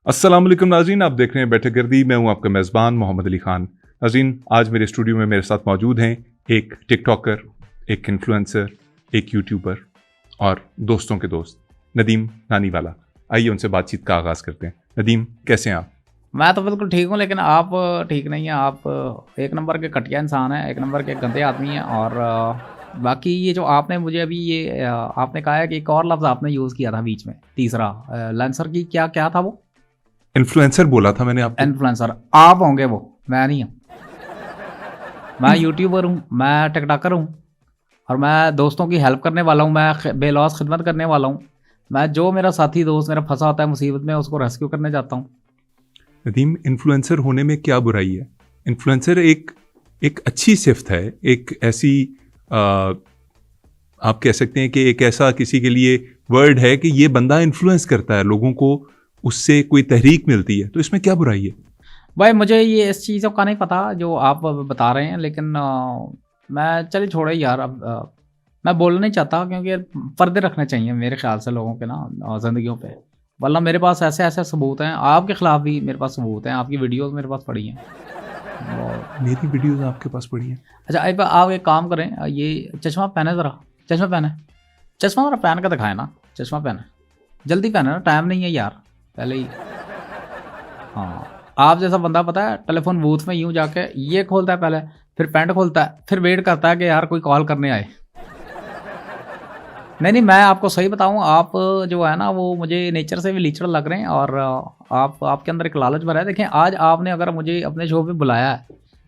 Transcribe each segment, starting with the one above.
अस्सलाम वालेकुम नाज़रीन, आप देख रहे हैं बैठक गर्दी। मैं हूं आपका मेज़बान मोहम्मद अली खान। नाज़रीन, आज मेरे स्टूडियो में मेरे साथ मौजूद हैं एक टिकटॉकर, एक इन्फ्लुएंसर, एक यूट्यूबर और दोस्तों के दोस्त नदीम नानीवाला। आइए उनसे बातचीत का आगाज़ करते हैं। नदीम, कैसे हैं आप? मैं तो बिल्कुल ठीक हूँ, लेकिन आप ठीक नहीं हैं। आप एक नंबर के घटिया इंसान हैं, एक नंबर के गंदे आदमी हैं। और बाकी ये जो आपने मुझे अभी ये आपने कहा है कि एक और लफ्ज़ आपने यूज़ किया था बीच में, तीसरा लांसर की क्या क्या था वो? इन्फ्लुएंसर बोला था मैंने आपको। इन्फ्लुएंसर आप होंगे वो, मैं नहीं हूँ। मैं यूट्यूबर हूँ, मैं टिकटॉकर हूँ और मैं दोस्तों की हेल्प करने वाला हूँ। मैं बेलौस खिदमत करने वाला हूँ। मैं जो मेरा साथी दोस्त मेरा फंसा होता है मुसीबत में, उसको रेस्क्यू करने जाता हूँ। नदीम, इन्फ्लुएंसर होने में क्या बुराई है? इन्फ्लुएंसर एक एक अच्छी सिफ्त है, एक ऐसी आ, आप कह सकते हैं कि एक ऐसा किसी के लिए वर्ड है कि ये बंदा इन्फ्लुएंस करता है लोगों को, उससे कोई तहरीक मिलती है, तो इसमें क्या बुराई है? भाई मुझे ये इस चीज़ों का नहीं पता जो आप बता रहे हैं, लेकिन मैं चलिए छोड़े यार। अब मैं बोलना नहीं चाहता, क्योंकि पर्दे रखने चाहिए मेरे ख्याल से लोगों के ना ज़िंदगियों पे। वरना मेरे पास ऐसे ऐसे सबूत हैं, आपके ख़िलाफ़ भी मेरे पास सबूत हैं, आपकी वीडियोज़ मेरे पास पड़ी हैं। और मेरी वीडियोस आपके पास पड़ी हैं? अच्छा, एक बार आप एक काम करें, ये चश्मा पहने ज़रा, चश्मा पहने, चश्मा ज़रा पहन कर दिखाएँ ना, चश्मा पहने, जल्दी पहने ना, टाइम नहीं है यार, पहले ही। हाँ, आप जैसा बंदा पता है टेलीफोन बूथ में यूँ जाके ये खोलता है पहले, फिर पैंट खोलता है, फिर वेट करता है कि यार कोई कॉल करने आए। नहीं, नहीं, मैं आपको सही बताऊँ, आप जो है ना वो मुझे नेचर से भी लीचड़ लग रहे हैं। और आप आपके अंदर एक लालच भरा है। देखें, आज आपने अगर मुझे अपने शो पे बुलाया है,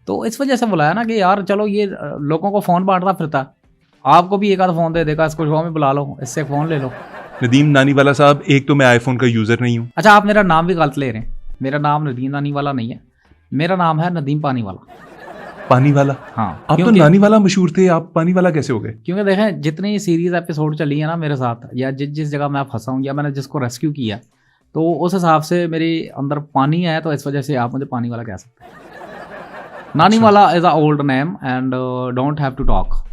तो इस वजह से बुलाया ना कि यार चलो ये लोगों को फ़ोन बाँटता फिरता है। आपको भी एक आधा फ़ोन दे देगा, इसको शो में बुला लो, इससे एक फ़ोन ले लो। नदीम नानीवाला साहब, एक तो मैं आईफोन का यूज़र नहीं हूँ। अच्छा, आप मेरा नाम भी गलत ले रहे हैं। मेरा नाम नदीम नानीवाला नहीं है, मेरा नाम है नदीम पानीवाला। पानी वाला? हाँ, आप तो क्योंकि नानीवाला मशहूर थे, आप पानी वाला कैसे हो गए? क्योंकि देखें, जितनी सीरीज़ एपिसोड चली है ना मेरे साथ, या जिस जिस जगह मैं फँसा हूँ या मैंने जिसको रेस्क्यू किया, तो उस हिसाब से मेरे अंदर पानी है, तो इस वजह से आप मुझे पानी वाला कह सकते हैं। नानी अच्छा, वाला is a old name and don't have to talk.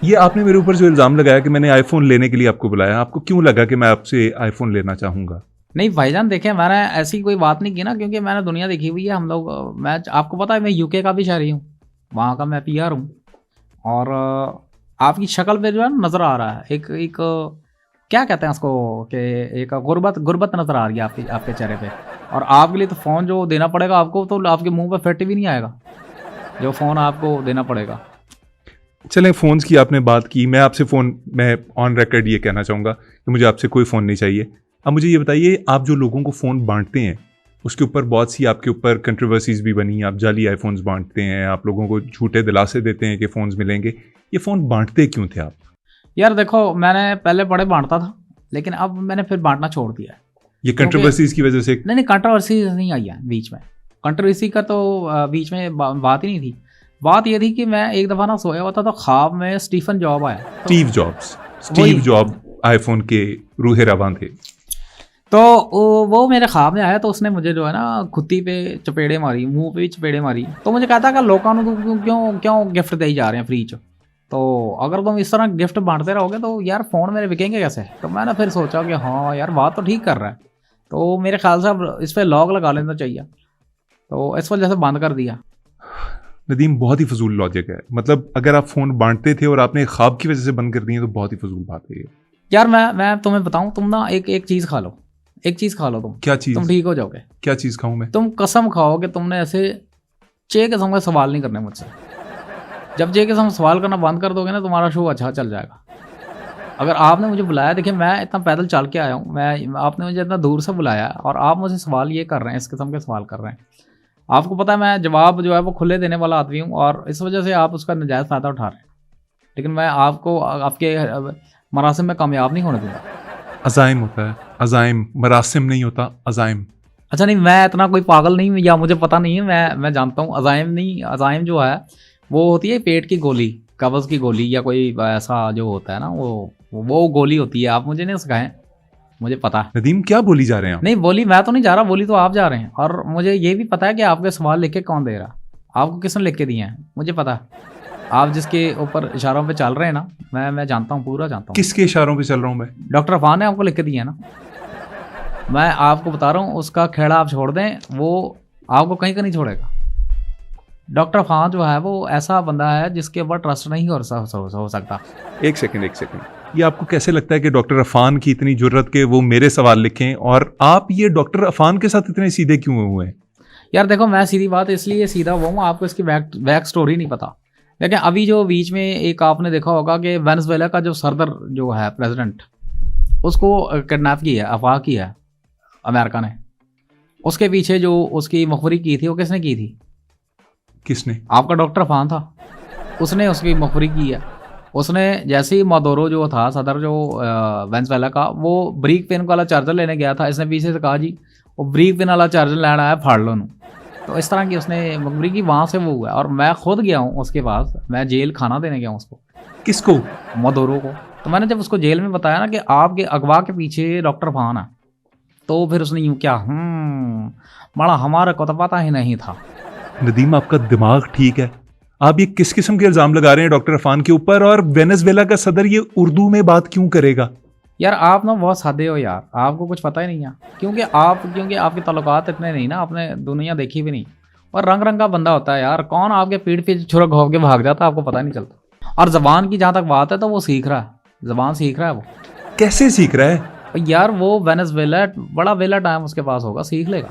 ये आपने मेरे ऊपर जो इल्ज़ाम लगाया कि मैंने आईफोन लेने के लिए आपको बुलाया, आपको क्यों लगा कि मैं आपसे आईफोन लेना चाहूँगा? नहीं भाईजान, देखें, मैंने ऐसी कोई बात नहीं की ना, क्योंकि मैंने दुनिया देखी हुई है। हम लोग मैं आपको पता है मैं यूके का भी शहरी हूँ, वहाँ का मैं पीआर हूँ। और आपकी शक्ल पे जो है नज़र आ रहा है एक एक क्या कहते हैं उसको, कि एक गुर्बत गुर्बत नज़र आ रही है आपके आपके चेहरे पे। और आपके लिए तो फ़ोन जो देना पड़ेगा आपको, तो आपके मुंह पे फिट भी नहीं आएगा जो फ़ोन आपको देना पड़ेगा। चलें, फ़ोन्स की आपने बात की, मैं ऑन रिकॉर्ड ये कहना चाहूँगा कि मुझे आपसे कोई फ़ोन नहीं चाहिए। अब मुझे ये बताइए, आप जो लोगों को फ़ोन बाँटते हैं, उसके ऊपर बहुत सी आपके ऊपर कंट्रोवर्सीज़ भी बनी। आप जाली आईफ़ोन्स बाँटते हैं, आप लोगों को झूठे दिलासे देते हैं कि फ़ोन्स मिलेंगे। ये फ़ोन बाँटते क्यों थे आप? यार देखो, मैंने पहले बड़े बाँटता था, लेकिन अब मैंने फिर बाँटना छोड़ दिया है। ये क्योंकि कंट्रोवर्सीज़ की वजह से? नहीं, नहीं, कंट्रोवर्सी नहीं आई है बीच में। कंट्रोवर्सी का तो बीच में बात ही नहीं थी। बात ये थी कि मैं एक दफ़ा ना सोया हुआ था, तो ख्वाब में स्टीफन जॉब आया। तो स्टीव जॉब्स। स्टीव वही, जॉब आईफ़ोन के रूहे रवां थे। तो वो मेरे ख्वाब में आया, तो उसने मुझे जो है ना खुत्ती पे चपेड़े मारी, मुँह पे भी चपेड़े मारी। तो मुझे कहता कि लोगों को तुम क्यों क्यों गिफ्ट दे जा रहे हैं फ्री च? तो अगर तुम इस तरह गिफ्ट बाँटते रहोगे तो यार फ़ोन मेरे बिकेंगे कैसे? तो मैंने फिर सोचा कि हाँ यार, बात तो ठीक कर रहा है। तो मेरे ख्याल से अब इस पे लॉक लगा लेना चाहिए। तो इस वजह से बंद कर दिया। नदीम, बहुत ही फ़िज़ूल लॉजिक है। मतलब अगर आप फ़ोन बाँटते थे और आपने ख्वाब की वजह से बंद कर दिए, तो बहुत ही फ़िज़ूल बात है ये। यार मैं तुम्हें बताऊँ, तुम ना एक एक चीज़ खा लो, एक चीज़ खा लो तुम। क्या तुम चीज़? ठीक हो जाओगे। क्या चीज़ खाऊँ मैं? तुम कसम खाओ कि तुमने ऐसे 6 किस्म के सवाल नहीं करने मुझसे। जब 6 किस्म सवाल करना बंद कर दोगे ना, तुम्हारा शो अच्छा चल जाएगा। अगर आपने मुझे बुलाया, देखिए मैं इतना पैदल चल के आया हूँ, मैं आपने मुझे इतना दूर से बुलाया और आप मुझसे सवाल ये कर रहे हैं, इस किस्म के सवाल कर रहे हैं। आपको पता है मैं जवाब जो है वो खुले देने वाला आदमी हूँ, और इस वजह से आप उसका नाजायज़ फ़ायदा उठा रहे हैं। लेकिन मैं आपको आपके मरासिम में कामयाब नहीं होने दूँगा। अज़ाइम होता है, अज़ाइम, मरासिम नहीं होता, अज़ाइम। अच्छा, नहीं, मैं इतना कोई पागल नहीं हूँ, या मुझे पता नहीं है। मैं जानता हूँ अज़ाइम नहीं, अज़ाइम जो है वो होती है पेट की गोली, कब्ज़ की गोली, या कोई ऐसा जो होता है ना, वो गोली होती है। आप मुझे नहीं सिखाएं, मुझे पता है। नदीम, क्या बोली जा रहे हैं आप? नहीं, बोली मैं तो नहीं जा रहा, बोली तो आप जा रहे हैं। और मुझे ये भी पता है कि आपके सवाल लिख के कौन दे रहा, आपको किसने लिख के दिए हैं, मुझे पता है। आप जिसके ऊपर इशारों पे चल रहे हैं ना, मैं जानता हूँ, पूरा जानता हूँ। किसके इशारों पे चल रहा हूँ मैं? डॉक्टर अफान ने आपको लिख के दिए हैं ना। मैं आपको बता रहा हूँ, उसका खेड़ा आप छोड़ दें, वो आपको कहीं का नहीं छोड़ेगा। डॉक्टर अफान जो है वो ऐसा बंदा है जिसके ऊपर ट्रस्ट नहीं हो सकता। एक सेकंड, ये आपको कैसे लगता है कि डॉक्टर अफान की इतनी जुर्रत के वो मेरे सवाल लिखें, और आप ये डॉक्टर अफान के साथ इतने सीधे क्यों हुए हैं? यार देखो, मैं सीधी बात इसलिए सीधा हुआ हूँ, आपको इसकी बैक स्टोरी नहीं पता। लेकिन अभी जो बीच में एक आपने देखा होगा कि वेनेजुएला का जो सदर जो है प्रेसिडेंट, उसको किडनैप किया है, अफवाह की है अमेरिका ने। उसके पीछे जो उसकी मुखबरी की थी वो किसने की थी? किसने? आपका डॉक्टर अफान था, उसने उसकी मुखबरी की है। उसने जैसे ही मादोरो जो था सदर जो वेनेजुएला का, वो ब्रीक पेन वाला चार्जर लेने गया था, इसने पीछे से कहा जी वो ब्रीक पेन वाला चार्जर लेना आया, फाड़ लो नू। तो इस तरह की उसने मुखबरी की, वहाँ से वो हुआ। और मैं खुद गया हूँ उसके पास, मैं जेल खाना देने गया हूँ उसको। किसको? मादोरो को। तो मैंने जब उसको जेल में बताया ना कि आपके अगवा के पीछे डॉक्टर अफान है, तो फिर उसने यूँ क्या, बड़ा हमारे को तो पता ही नहीं था। नदीम, आपका दिमाग ठीक है? आप ये किस किस्म के इल्जाम लगा रहे हैं डॉक्टर अफान के ऊपर? और वेनेजुएला का सदर ये उर्दू में बात क्यों करेगा? यार आप ना बहुत सादे हो यार, आपको कुछ पता ही नहीं है। क्योंकि आपके ताल्लुकात इतने नहीं ना, आपने दुनिया देखी भी नहीं। और रंग रंग का बंदा होता है यार, कौन आपके पीठ पे छुरा घोंप के भाग जाता है आपको पता नहीं चलता। और जबान की जहाँ तक बात है तो वो सीख रहा है, जबान सीख रहा है वो। कैसे सीख रहा है? यार वो वेनेजुएला, बड़ा वेला टाइम उसके पास होगा, सीख लेगा।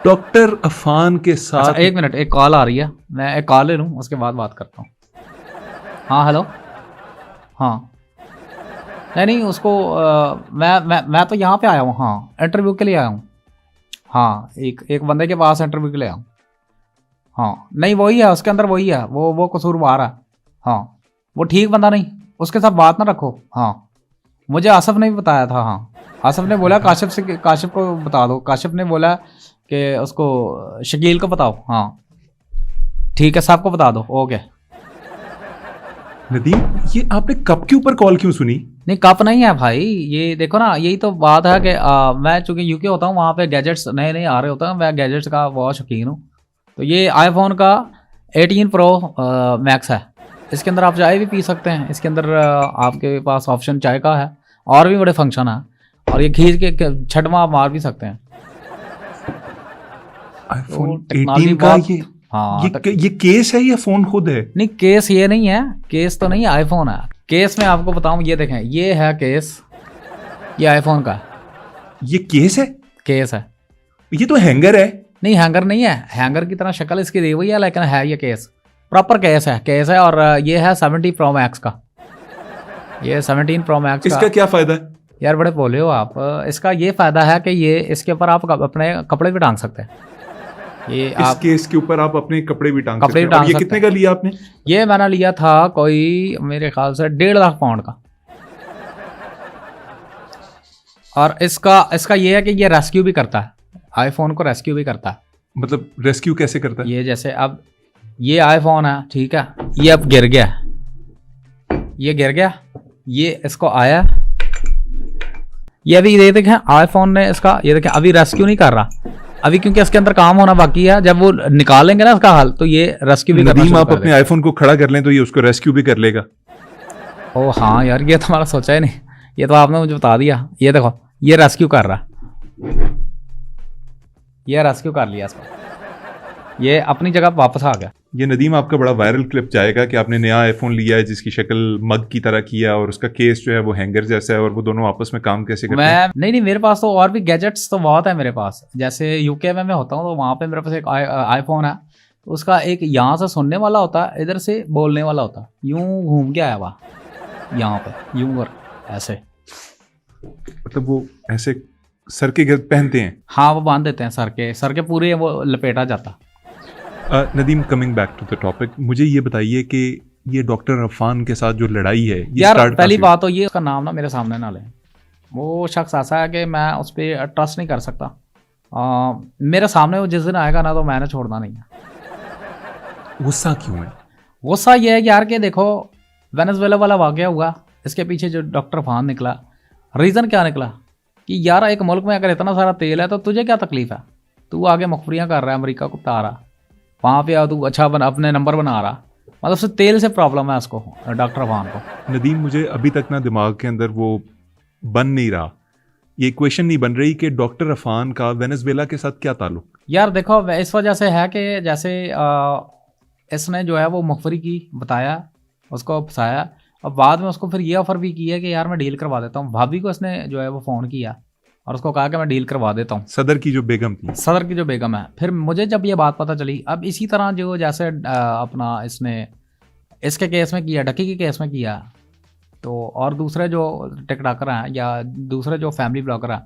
डॉक्टर अफान के साथ। अच्छा एक मिनट, एक कॉल आ रही है, मैं एक कॉल ले लूँ उसके बाद बात करता हूँ। हाँ हेलो। हाँ नहीं उसको मैं तो यहाँ पे आया हूँ, हाँ इंटरव्यू के लिए आया हूँ। हाँ एक बंदे के पास इंटरव्यू के लिए आया हूँ। हाँ नहीं वही है, उसके अंदर वही है, वो कसूरवार है। हाँ वो ठीक बंदा नहीं, उसके साथ बात ना रखो। हाँ मुझे आसिफ ने भी बताया था। हाँ आसिफ ने बोला काशिफ को बता दो। काशिफ ने बोला कि उसको शकील को बताओ। हाँ ठीक है, साहब को बता दो। ओके। नदीम, ये आपने कप के ऊपर कॉल क्यों सुनी? नहीं कप नहीं है भाई, ये देखो ना, यही तो बात है कि मैं चूंकि यूके होता हूँ, वहाँ पे गैजेट्स नए नए आ रहे होते हैं, मैं गैजेट्स का बहुत शौकीन हूँ। तो ये आईफोन का 18 प्रो मैक्स है, इसके अंदर आप चाय भी पी सकते हैं। इसके अंदर आपके पास ऑप्शन चाय का है, और भी बड़े फंक्शन है, और ये खींच के छठवा मार भी सकते हैं। आईफोन तो टेक्नोलॉजी 18 का बहुत। ये हाँ ये केस है या फोन खुद है? नहीं केस ये नहीं है, केस तो नहीं है, आईफोन है। केस में आपको बताऊं, ये देखें, ये है केस, ये आईफोन का। ये केस है? केस है। ये तो हैंगर है। नहीं हैंगर नहीं है, हैंगर की तरह शक्ल इसकी दी हुई है, लेकिन है ये केस, प्रॉपर केस है। और ये है 70 प्रो मैक्स का, ये 17 प्रो मैक्स का। इसका क्या फायदा है? यार बड़े बोले हो आप। इसका ये फायदा है कि ये इसके ऊपर आप अपने कपड़े भी टांग सकते हैं। ये इस केस के ऊपर आप अपने कपड़े भी टांग सकते हैं। टांग ये सकते कितने का लिया आपने? ये मैंने लिया था कोई मेरे ख्याल से 1.5 लाख पाउंड का। और इसका ये है कि ये रेस्क्यू भी करता है, आईफोन को रेस्क्यू भी करता है। मतलब रेस्क्यू कैसे करता है? ये जैसे अब ये आईफोन है, ठीक है, ये अब गिर गया, ये गिर गया, ये इसको आया, ये अभी ये देखें आईफोन ने इसका, ये देखें अभी रेस्क्यू नहीं कर रहा अभी, क्योंकि इसके अंदर काम होना बाकी है। जब वो निकालेंगे ना इसका हाल, तो ये रेस्क्यू भी करना। आप अपने आईफोन को खड़ा कर लें तो ये उसको रेस्क्यू भी कर लेगा। ओ हाँ यार, ये तो हमारा सोचा ही नहीं, ये तो आपने मुझे बता दिया। ये देखो ये रेस्क्यू कर रहा, ये रेस्क्यू कर लिया इसको, ये अपनी जगह वापस आ गया। ये नदीम आपका बड़ा वायरल क्लिप जाएगा कि आपने नया आईफोन लिया है जिसकी शक्ल मग की तरह किया, और उसका केस जो है वो हैंगर जैसा है, और वो दोनों आपस में काम कैसे करते हैं। नहीं मेरे पास तो और भी गैजेट्स तो बहुत है मेरे पास। जैसे यूके में मैं होता हूँ तो वहाँ पे मेरे पास एक आईफोन है, तो उसका एक यहाँ से सुनने वाला होता है, इधर से बोलने वाला होता है। यूं घूम के आया हुआ यहाँ पे, यूं कर ऐसे, मतलब वो ऐसे सर के गिर्द पहनते हैं? हाँ वो बांध देते हैं सर के पूरे, वो लपेटा जाता। Nadeem, coming back to the topic, मुझे ये बताइए कि ये डॉक्टर अफान के साथ जो लड़ाई है, ये यार पहली बात तो ये, उसका नाम ना मेरे सामने ना लें। वो शख्स ऐसा है कि मैं उस पर ट्रस्ट नहीं कर सकता। मेरे सामने वो जिस दिन आएगा ना, तो मैंने छोड़ना नहीं है। गुस्सा क्यों है? गुस्सा ये है यार कि देखो वेनेजुएला वाला वाकया हुआ, इसके पीछे जो डॉक्टर अफान निकला, रीज़न क्या निकला कि यार एक मुल्क में अगर इतना सारा तेल है तो तुझे क्या तकलीफ है, तू आगे मुखबरियाँ कर रहा है, अमेरिका को बता रहा, वहाँ पे तू अच्छा अपने नंबर बना रहा। मतलब उससे तेल से प्रॉब्लम है उसको, डॉक्टर अफान को। नदीम, मुझे अभी तक ना दिमाग के अंदर वो बन नहीं रहा, ये इक्वेशन नहीं बन रही कि डॉक्टर अफान का वेनेजुएला के साथ क्या ताल्लुक। यार देखो इस वजह से है कि जैसे इसने जो है वो मुखबरी की, बताया, उसको फंसाया, और बाद में उसको फिर ये ऑफर भी किया कि यार मैं डील करवा देता हूँ। भाभी को इसने जो है वो फ़ोन किया और उसको कहा कि मैं डील करवा देता हूँ। सदर की जो बेगम थी, सदर की जो बेगम है। फिर मुझे जब ये बात पता चली, अब इसी तरह जो जैसे अपना इसने इसके केस में किया, ढक्की के केस में किया, तो और दूसरे जो टिकटॉकर हैं या दूसरे जो फैमिली ब्लॉगर हैं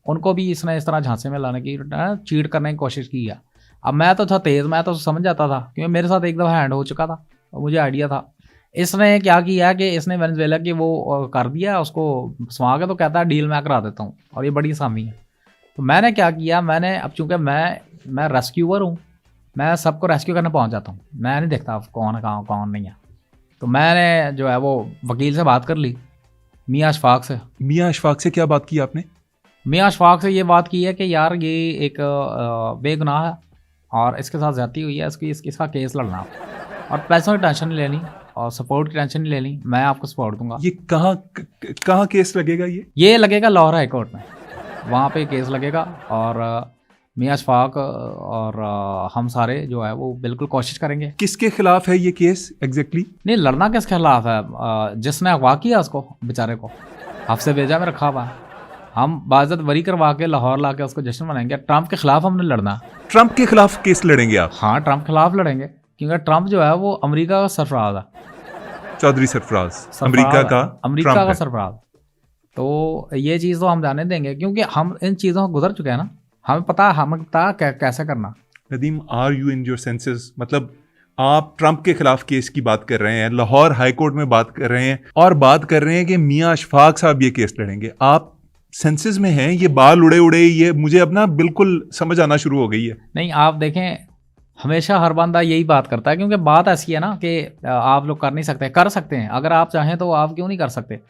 उनको भी इसने इस तरह झांसे में लाने की, चीट करने की कोशिश की है। अब मैं तो था तेज़, मैं तो समझ जाता था क्योंकि मेरे साथ एक दफ़ा हैंड हो चुका था और मुझे आइडिया था। इसने क्या किया कि इसने वेनेजुएला की वो कर दिया, उसको फंसवा के, तो कहता है डील मैं करा देता हूँ, और ये बड़ी आसामी है। तो मैंने क्या किया, मैंने अब चूँकि मैं रेस्क्यूअर हूँ, मैं सबको रेस्क्यू करने पहुँच जाता हूँ, मैं नहीं देखता कौन है कौन नहीं है। तो मैंने जो है वो वकील से बात कर ली, मियाँ अशफाक से। मियाँ अशफाक से क्या बात की आपने? मियाँ अशफाक से ये बात की है कि यार ये एक बेगुनाह है और इसके साथ ज्यादती हुई है, इसका केस लड़ना, और पैसों की टेंशन नहीं लेनी और सपोर्ट की टेंशन नहीं लेनी, मैं आपको सपोर्ट दूंगा। ये कहाँ केस लगेगा? ये लगेगा लाहौर हाई कोर्ट में, वहाँ पे केस लगेगा। और मियाँ अशफाक और हम सारे जो है वो बिल्कुल कोशिश करेंगे। किसके खिलाफ है ये केस एग्जैक्टली? नहीं, लड़ना किसके खिलाफ है? जिसने अगवा किया उसको, बेचारे को हफ्ते भेजा में रखा हुआ है, हम बाज़त वरी करवा के लाहौर ला के उसको जश्न मनाएंगे। ट्रंप के खिलाफ हमने लड़ना। ट्रंप के खिलाफ केस लड़ेंगे आप? हाँ, ट्रंप के खिलाफ लड़ेंगे क्योंकि ट्रंप जो है वो अमेरिका का सरफराज है। चौधरी सरफराज अमेरिका का सरफराज। तो ये चीज़ तो हम जाने देंगे क्योंकि हम इन चीज़ों को गुजर चुके हैं ना, हमें पता कैसे करना। Nadeem, are you in your senses? मतलब आप ट्रंप के खिलाफ केस की बात कर रहे हैं, लाहौर हाई कोर्ट में बात कर रहे हैं और बात कर रहे हैं कि मियाँ अशफाक साहब ये केस लड़ेंगे। आप सेंसेस में हैं? ये बाल उड़े ये मुझे अब ना बिल्कुल समझ आना शुरू हो गई है। नहीं, आप देखें, हमेशा हर बंदा यही बात करता है क्योंकि बात ऐसी है ना कि आप लोग कर नहीं सकते, कर सकते हैं अगर आप चाहें तो, आप क्यों नहीं कर सकते।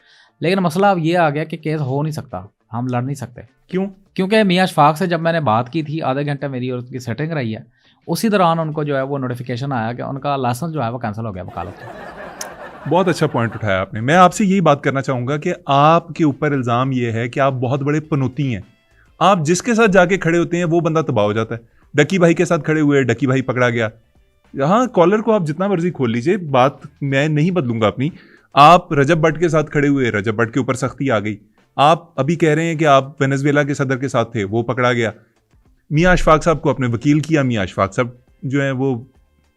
लेकिन मसला अब ये आ गया कि केस हो नहीं सकता, हम लड़ नहीं सकते। क्यों? क्योंकि मियाँ अशफाक से जब मैंने बात की थी, आधे घंटे मेरी और उसकी सेटिंग रही है, उसी दौरान उनको जो है वो नोटिफिकेशन आया कि उनका लाइसेंस जो है वो कैंसिल हो गया वकालत का। बहुत अच्छा पॉइंट उठाया आपने। मैं आपसे यही बात करना चाहूँगा कि आपके ऊपर इल्ज़ाम ये है कि आप बहुत बड़े पनौती हैं। आप जिसके साथ जाके खड़े होते हैं वो बंदा तबाह हो जाता है। डकी भाई के साथ खड़े हुए, डकी भाई पकड़ा गया। यहाँ कॉलर को आप जितना मर्जी खोल लीजिए, बात मैं नहीं बदलूंगा अपनी। आप रजब भट्ट के साथ खड़े हुए, रजब भट्ट के ऊपर सख्ती आ गई। आप अभी कह रहे हैं कि आप वेनेजुएला के सदर के साथ थे, वो पकड़ा गया। मियाँ अशफाक साहब को आपने वकील किया, मियाँ अशफाक साहब जो है वो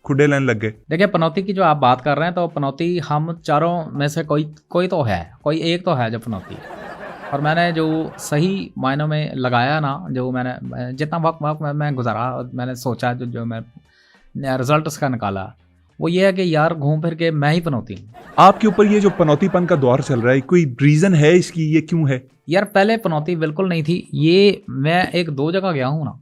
खुडे लाइन लग गए। देखिए, पनौती की जो आप बात कर रहे हैं, तो पनौती हम चारों में से कोई तो है, कोई एक तो है जो पनौती है। और मैंने जो सही मायनों में लगाया ना, जो मैंने जितना वक्त मैं गुजारा, मैंने सोचा जो मैं रिजल्ट उसका निकाला, वो ये है कि यार घूम फिर के मैं ही पनौती हूँ। आपके ऊपर ये जो पनौतीपन का दौर चल रहा है, कोई रीज़न है इसकी? ये क्यों है? यार पहले पनौती बिल्कुल नहीं थी, ये मैं 1-2 जगह गया हूँ ना,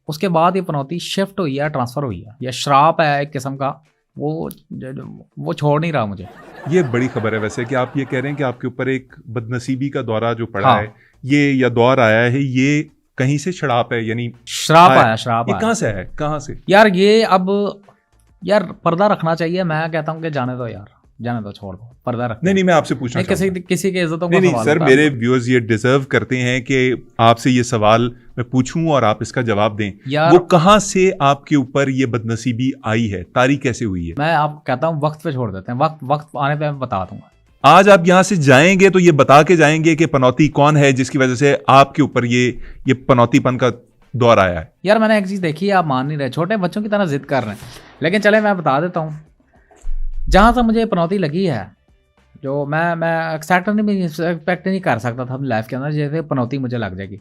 उसके बाद ये पनौती शिफ्ट हुई है, ट्रांसफ़र हुई है। यह श्राप है एक किस्म का, वो छोड़ नहीं रहा मुझे। ये बड़ी खबर है वैसे कि आप ये कह रहे हैं कि आपके ऊपर एक बदनसीबी का दौरा जो पड़ा हाँ। है, ये या दौर आया है, ये कहीं से श्राप है, यानी श्राप आया। ये कहाँ से है? कहाँ से? यार ये अब यार पर्दा रखना चाहिए। मैं कहता हूँ कि जाने दो यार, जाने दो, छोड़ दो, पर्दा रख। नहीं, मैं आपसे पूछना चाहूंगा। किसी के इज्जतों का नहीं सवाल सर, होता मेरे है। व्यूअर्स ये डिजर्व करते हैं कि आपसे ये सवाल मैं पूछूं और आप इसका जवाब दें। यार वो कहाँ से आपके ऊपर ये बदनसीबी आई है, तारी कैसे हुई है? मैं आपको कहता हूँ वक्त पे छोड़ देते हैं, वक्त आने पे मैं बता दूंगा। आज आप यहाँ से जाएंगे तो ये बता के जाएंगे कि पनौती कौन है जिसकी वजह से आपके ऊपर ये पनौतीपन का दौर आया है। यार मैंने एक चीज़ देखी है, आप मान नहीं रहे, छोटे बच्चों की तरह जिद कर रहे हैं। लेकिन चले मैं बता देता हूँ, जहाँ से मुझे पनौती लगी है, जो मैं एक्सपेक्ट नहीं कर सकता था अपनी लाइफ के अंदर, जैसे पनौती मुझे लग जाएगी।